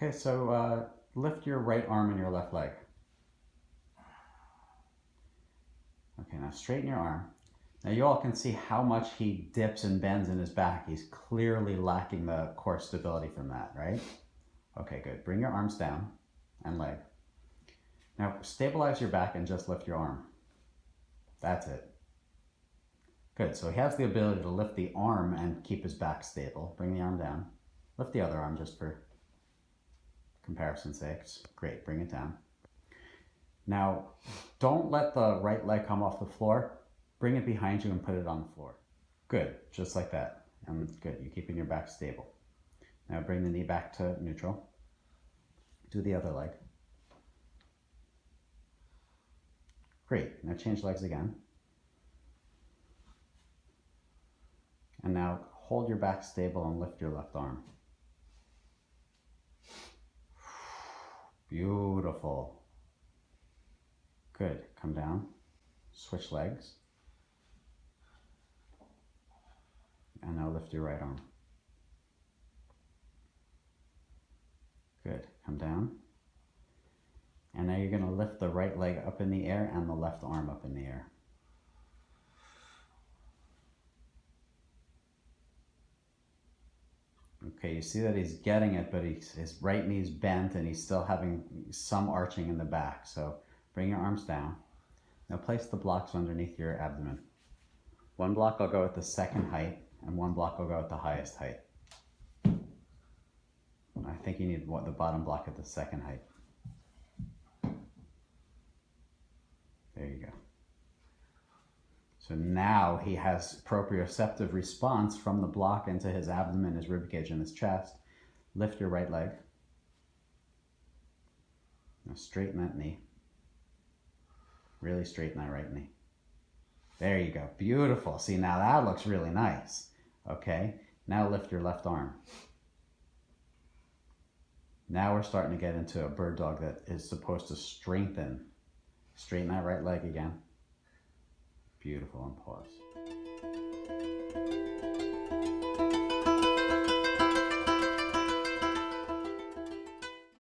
Okay, so lift your right arm and your left leg. Okay, now straighten your arm. Now you all can see how much he dips and bends in his back. He's clearly lacking the core stability from that, right? Okay, good. Bring your arms down and leg. Now stabilize your back and just lift your arm. That's it. Good, so he has the ability to lift the arm and keep his back stable. Bring the arm down. Lift the other arm just for comparison's sake. Great, bring it down. Now, don't let the right leg come off the floor. Bring it behind you and put it on the floor. Good, just like that. And good, you're keeping your back stable. Now bring the knee back to neutral. Do the other leg. Great, now change legs again. And now hold your back stable and lift your left arm. Beautiful. Good, come down, switch legs. And now lift your right arm. Good, come down. And now you're gonna lift the right leg up in the air and the left arm up in the air. Okay, you see that he's getting it, but his right knee's bent and he's still having some arching in the back. So bring your arms down. Now place the blocks underneath your abdomen. One block will go at the second height and one block will go at the highest height. I think you need the bottom block at the second height. There you go. So now he has proprioceptive response from the block into his abdomen, his ribcage, and his chest. Lift your right leg. Now straighten that knee. Really straighten that right knee. There you go. Beautiful. See, now that looks really nice. Okay, now lift your left arm. Now we're starting to get into a bird dog that is supposed to strengthen. Straighten that right leg again. Beautiful, and pause.